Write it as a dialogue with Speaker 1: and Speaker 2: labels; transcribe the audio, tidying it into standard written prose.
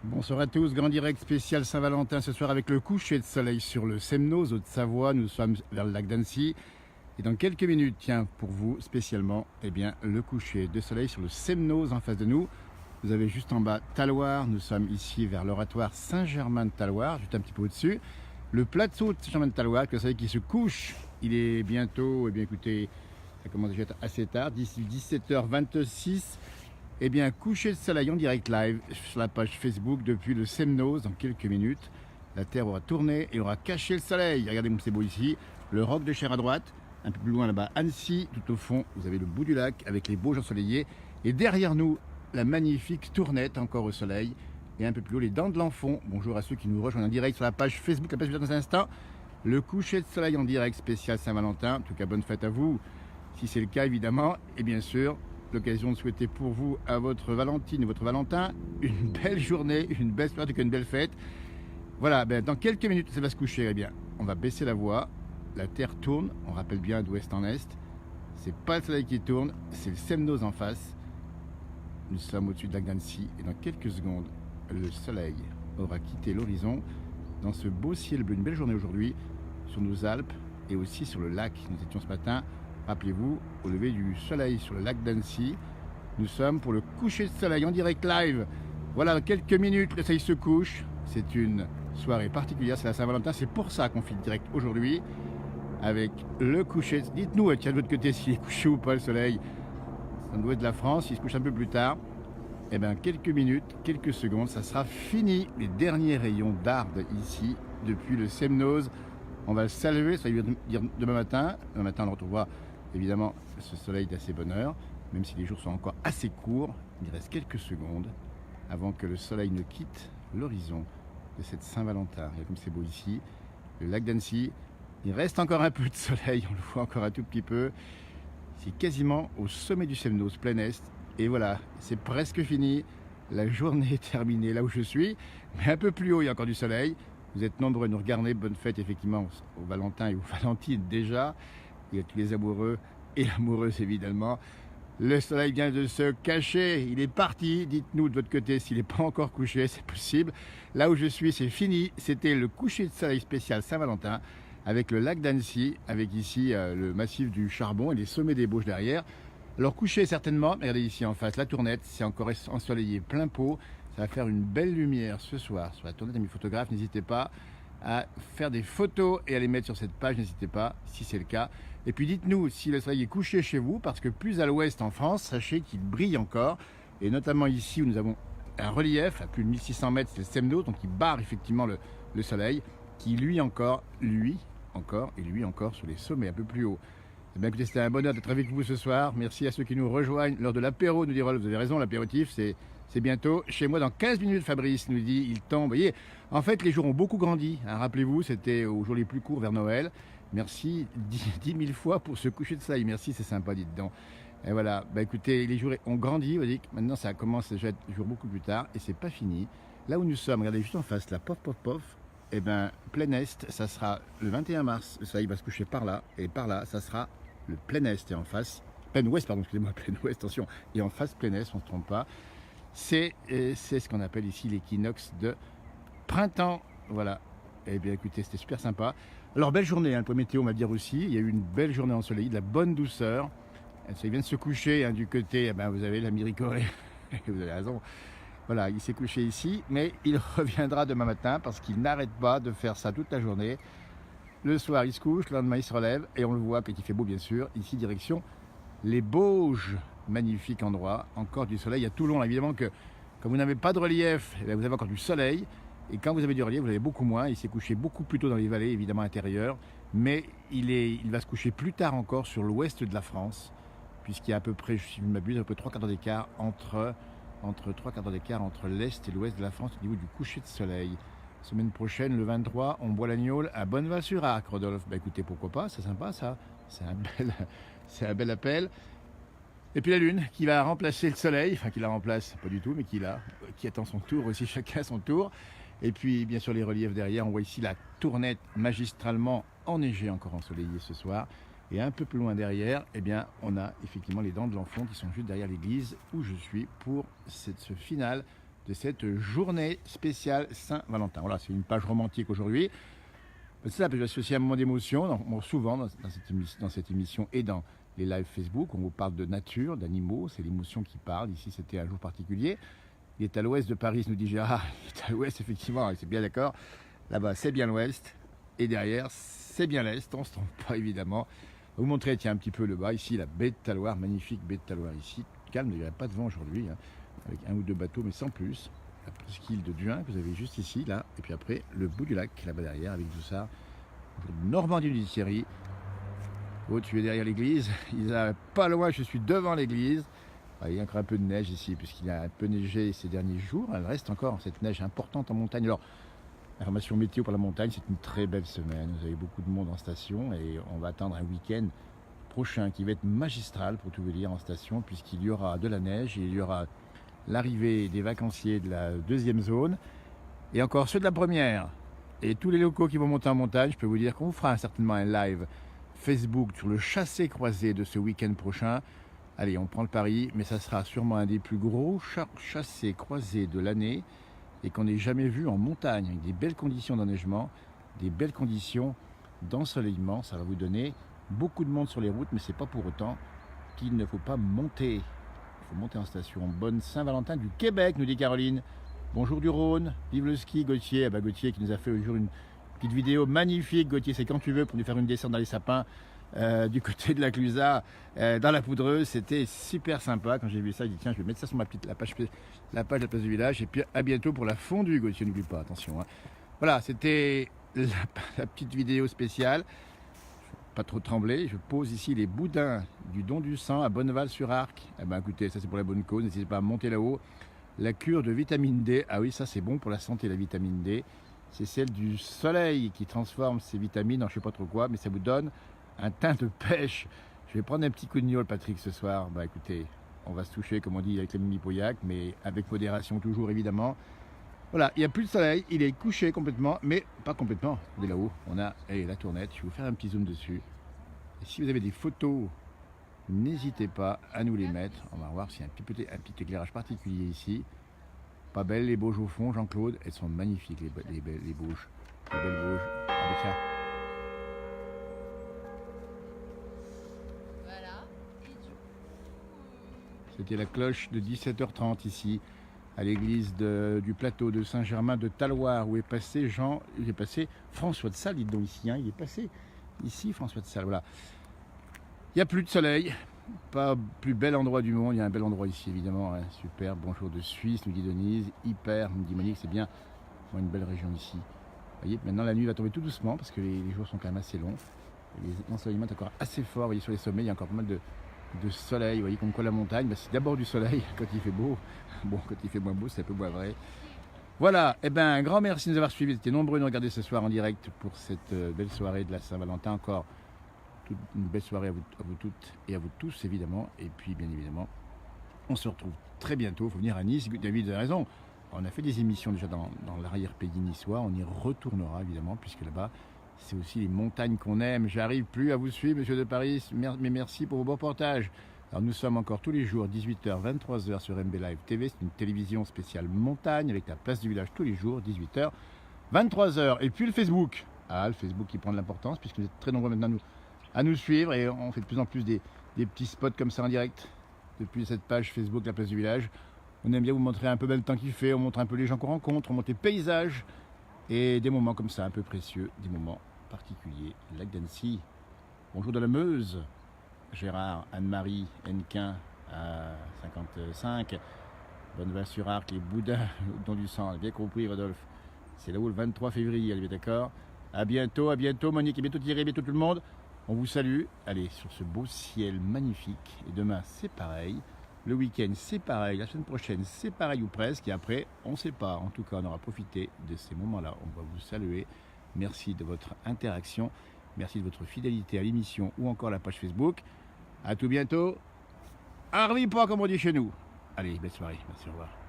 Speaker 1: Bonsoir à tous, grand direct spécial Saint-Valentin ce soir avec le coucher de soleil sur le Semnoz, Haute-Savoie. Nous sommes vers le lac d'Annecy. Et dans quelques minutes, tiens, pour vous spécialement, eh bien, le coucher de soleil sur le Semnoz en face de nous. Vous avez juste en bas Talloires, nous sommes ici vers l'oratoire Saint-Germain de Talloires, juste un petit peu au-dessus. Le plateau de Saint-Germain de Talloires, que le soleil qui se couche, il est bientôt, eh bien écoutez, ça commence déjà à être assez tard, d'ici 17h26. Eh bien, coucher de soleil en direct live sur la page Facebook depuis le Semnoz dans quelques minutes. La Terre aura tourné et aura caché le soleil. Regardez comme c'est beau ici. Le roc de Cher à droite, un peu plus loin là-bas Annecy. Tout au fond, vous avez le bout du lac avec les beaux jours ensoleillés. Et derrière nous, la magnifique Tournette encore au soleil. Et un peu plus haut, les Dents de l'Enfant. Bonjour à ceux qui nous rejoignent en direct sur la page Facebook, la page dans un instant. Le coucher de soleil en direct spécial Saint-Valentin. En tout cas, bonne fête à vous, si c'est le cas évidemment. Et bien sûr, l'occasion de souhaiter pour vous, à votre Valentine et votre Valentin, une belle journée, une belle soirée, une belle fête. Voilà, ben, dans quelques minutes, ça va se coucher. Eh bien, on va baisser la voix. La Terre tourne, on rappelle bien d'ouest en est. C'est pas le soleil qui tourne, c'est le Semnoz en face. Nous sommes au-dessus de la d'Annecy et dans quelques secondes, le soleil aura quitté l'horizon dans ce beau ciel bleu. Une belle journée aujourd'hui sur nos Alpes et aussi sur le lac. Nous étions ce matin, rappelez-vous, au lever du soleil sur le lac d'Annecy. Nous sommes pour le coucher de soleil en direct live. Voilà, dans quelques minutes, le soleil se couche. C'est une soirée particulière, c'est la Saint-Valentin. C'est pour ça qu'on fait le direct aujourd'hui avec le coucher. Dites-nous, tiens, de votre côté, s'il est couché ou pas le soleil. Ça doit être de la France, il se couche un peu plus tard. Eh bien, quelques minutes, quelques secondes, ça sera fini. Les derniers rayons d'Ardes ici, depuis le Semnoz. On va le saluer, ça veut dire demain matin. Demain matin, on retrouvera évidemment ce soleil d'assez bonne heure, même si les jours sont encore assez courts. Il reste quelques secondes avant que le soleil ne quitte l'horizon de cette Saint-Valentin. Regardez comme c'est beau ici, le lac d'Annecy. Il reste encore un peu de soleil, on le voit encore un tout petit peu. C'est quasiment au sommet du Semnoz, plein est. Et voilà, c'est presque fini. La journée est terminée là où je suis, mais un peu plus haut, il y a encore du soleil. Vous êtes nombreux à nous regarder. Bonne fête effectivement aux Valentins et aux Valentines déjà. Et à tous les amoureux et amoureuses évidemment. Le soleil vient de se cacher. Il est parti. Dites-nous de votre côté s'il n'est pas encore couché. C'est possible. Là où je suis, c'est fini. C'était le coucher de soleil spécial Saint-Valentin avec le lac d'Annecy, avec ici le massif du Charbon et les sommets des Bauges derrière. Alors couché certainement. Regardez ici en face la Tournette. C'est encore ensoleillé plein pot. Ça va faire une belle lumière ce soir sur la Tournette. Amis photographes, n'hésitez pas à faire des photos et à les mettre sur cette page, n'hésitez pas si c'est le cas. Et puis dites-nous si le soleil est couché chez vous, parce que plus à l'ouest en France, sachez qu'il brille encore. Et notamment ici où nous avons un relief à plus de 1600 mètres, c'est le Semnoz, donc il barre effectivement le soleil, qui lui encore sur les sommets un peu plus haut. Eh bien, écoutez, c'était un bonheur d'être avec vous ce soir. Merci à ceux qui nous rejoignent lors de l'apéro, nous dit Rolf. Vous avez raison, l'apéritif, c'est bientôt. Chez moi, dans 15 minutes, Fabrice nous dit, il tombe. Vous voyez, en fait, les jours ont beaucoup grandi. Hein, rappelez-vous, c'était aux jours les plus courts vers Noël. Merci 10 000 fois pour ce coucher de soleil. Merci, c'est sympa, dites donc. Et voilà, bah, écoutez, les jours ont grandi. Vous voyez, maintenant, ça commence déjà à être des jours beaucoup plus tard. Et c'est pas fini. Là où nous sommes, regardez juste en face, là, pof, pof, pof. Eh bien, plein est, ça sera le 21 mars. Le soleil va se coucher par là. Et par là, ça sera le plein est. Et en face, plein ouest, pardon, excusez-moi, plein ouest, attention. Et en face, plein est, on ne se trompe pas. C'est ce qu'on appelle ici l'équinoxe de printemps. Voilà. Eh bien, écoutez, c'était super sympa. Alors, belle journée, hein, le point météo, on va dire aussi. Il y a eu une belle journée ensoleillée, de la bonne douceur. Il vient de se coucher hein, du côté, eh ben, vous avez la Miricorée. Vous avez raison. Voilà, il s'est couché ici, mais il reviendra demain matin parce qu'il n'arrête pas de faire ça toute la journée. Le soir, il se couche, le lendemain, il se relève et on le voit quand il fait beau, bien sûr. Ici, direction les Bauges. Magnifique endroit, encore du soleil. Il y a Toulon, là, évidemment que quand vous n'avez pas de relief, eh bien, vous avez encore du soleil. Et quand vous avez du relief, vous avez beaucoup moins. Il s'est couché beaucoup plus tôt dans les vallées, évidemment intérieures. Mais il va se coucher plus tard encore sur l'ouest de la France, puisqu'il y a à peu près, si je ne m'abuse, à peu près 3 quarts d'heure d'écart entre 3 quarts d'heure d'écart entre l'est et l'ouest de la France au niveau du coucher de soleil. Semaine prochaine, le 23, on boit l'agneau à Bonneval-sur-Arc, Rodolphe. Bah écoutez, pourquoi pas, c'est sympa ça. C'est un bel appel. Et puis la Lune qui va remplacer le Soleil, enfin qui la remplace, pas du tout, mais qui attend son tour aussi, chacun à son tour. Et puis bien sûr les reliefs derrière, on voit ici la Tournette magistralement enneigée, encore ensoleillée ce soir. Et un peu plus loin derrière, eh bien, on a effectivement les Dents de l'Enfant qui sont juste derrière l'église où je suis pour ce final de cette journée spéciale Saint-Valentin. Voilà, c'est une page romantique aujourd'hui. C'est ça, parce que c'est aussi un moment d'émotion, souvent dans cette émission et dans les lives Facebook, on vous parle de nature, d'animaux, c'est l'émotion qui parle. Ici, c'était un jour particulier. Il est à l'ouest de Paris, nous dit Gérard. Il est à l'ouest, effectivement, c'est bien d'accord. Là-bas, c'est bien l'ouest. Et derrière, c'est bien l'est. On ne se trompe pas, évidemment. Je vais vous montrer, tiens, un petit peu le bas. Ici, la baie de Talloires, magnifique baie de Talloires ici. Calme, il n'y a pas de vent aujourd'hui, hein, avec un ou deux bateaux, mais sans plus. La presqu'île de Duin, que vous avez juste ici, là. Et puis après, le bout du lac, là-bas derrière, avec tout ça. Normandie du Thierry. Oh, tu es derrière l'église. Il n'y a pas loin, je suis devant l'église. Il y a encore un peu de neige ici, puisqu'il a un peu neigé ces derniers jours. Elle reste encore cette neige importante en montagne. Alors, information météo pour la montagne, c'est une très belle semaine. Vous avez beaucoup de monde en station et on va attendre un week-end prochain qui va être magistral, pour tout vous dire, en station, puisqu'il y aura de la neige et il y aura l'arrivée des vacanciers de la deuxième zone et encore ceux de la première. Et tous les locaux qui vont monter en montagne, je peux vous dire qu'on vous fera certainement un live Facebook sur le chassé-croisé de ce week-end prochain. Allez, on prend le pari, mais ça sera sûrement un des plus gros chassés-croisés de l'année et qu'on n'ait jamais vu en montagne, avec des belles conditions d'enneigement, des belles conditions d'ensoleillement. Ça va vous donner beaucoup de monde sur les routes, mais c'est pas pour autant qu'il ne faut pas monter. Il faut monter en station. Bonne Saint-Valentin du Québec, nous dit Caroline. Bonjour du Rhône, vive le ski, Gauthier. Gauthier qui nous a fait aujourd'hui une petite vidéo magnifique. Gauthier, c'est quand tu veux pour nous faire une descente dans les sapins du côté de la Clusaz, dans la Poudreuse. C'était super sympa. Quand j'ai vu ça, j'ai dit tiens, je vais mettre ça sur la page de la place du village. Et puis à bientôt pour la fondue, Gauthier, n'oublie pas, attention. Hein. Voilà, c'était la petite vidéo spéciale. Pas trop trembler, je pose ici les boudins du don du sang à Bonneval-sur-Arc. Écoutez, ça c'est pour la bonne cause, n'hésitez pas à monter là-haut. La cure de vitamine D, ah oui, ça c'est bon pour la santé, la vitamine D. C'est celle du soleil qui transforme ces vitamines en je sais pas trop quoi, mais ça vous donne un teint de pêche. Je vais prendre un petit coup de gnôle, Patrick, ce soir. Écoutez, on va se toucher, comme on dit, avec la mini Pauillac, mais avec modération toujours, évidemment. Voilà, il n'y a plus de soleil, il est couché complètement, mais pas complètement. Regardez là-haut, on a la tournette, je vais vous faire un petit zoom dessus. Et si vous avez des photos, n'hésitez pas à nous les mettre. On va voir s'il y a un petit éclairage particulier ici. Pas belles les Bauges au fond, Jean-Claude. Elles sont magnifiques, les Bauges. Les belles Bauges. Tiens.
Speaker 2: Voilà. Et du coup,
Speaker 1: c'était la cloche de 17h30 ici, à l'église du plateau de Saint-Germain de Talloires, où est passé François de Sales, dites donc ici, hein, il est passé ici, François de Sales, voilà. Il n'y a plus de soleil, pas plus bel endroit du monde, il y a un bel endroit ici, évidemment, hein, super, bonjour de Suisse, nous dit Denise, hyper, nous dit Monique, c'est bien, une belle région ici. Vous voyez, maintenant la nuit va tomber tout doucement, parce que les jours sont quand même assez longs, l'ensoleillement est encore assez fort, vous voyez, sur les sommets, il y a encore pas mal de soleil, vous voyez comme quoi la montagne, c'est d'abord du soleil quand il fait beau. Bon, quand il fait moins beau, c'est un peu moins vrai. Voilà, un grand merci de nous avoir suivis. Vous étiez nombreux à nous regarder ce soir en direct pour cette belle soirée de la Saint-Valentin. Encore une belle soirée à vous toutes et à vous tous, évidemment. Et puis, bien évidemment, on se retrouve très bientôt. Il faut venir à Nice. David a raison. On a fait des émissions déjà dans l'arrière-pays niçois. On y retournera, évidemment, puisque là-bas, c'est aussi les montagnes qu'on aime. J'arrive plus à vous suivre, monsieur de Paris, mais merci pour vos beaux reportages. Alors nous sommes encore tous les jours, 18h, 23h sur MB Live TV. C'est une télévision spéciale montagne avec la place du village tous les jours, 18h, 23h. Et puis le Facebook. Le Facebook qui prend de l'importance puisque vous êtes très nombreux maintenant à nous suivre et on fait de plus en plus des petits spots comme ça en direct depuis cette page Facebook, la place du village. On aime bien vous montrer un peu le temps qu'il fait, on montre un peu les gens qu'on rencontre, on montre les paysages et des moments comme ça un peu précieux, des moments particuliers. Lac d'Annecy. Bonjour de la Meuse. Gérard, Anne-Marie, Hennequin à 55, Bonneval-sur-Arc, les Boudins, au don du sang, bien compris Rodolphe. C'est là où le 23 février, allez, d'accord. À bientôt Monique, et bientôt Thierry, bientôt tout le monde. On vous salue. Allez, sur ce beau ciel magnifique. Et demain, c'est pareil. Le week-end, c'est pareil. La semaine prochaine, c'est pareil ou presque. Et après, on ne sait pas. En tout cas, on aura profité de ces moments-là. On va vous saluer. Merci de votre interaction. Merci de votre fidélité à l'émission ou encore à la page Facebook. À tout bientôt. Arrive pas comme on dit chez nous. Allez, belle soirée. Merci, au revoir.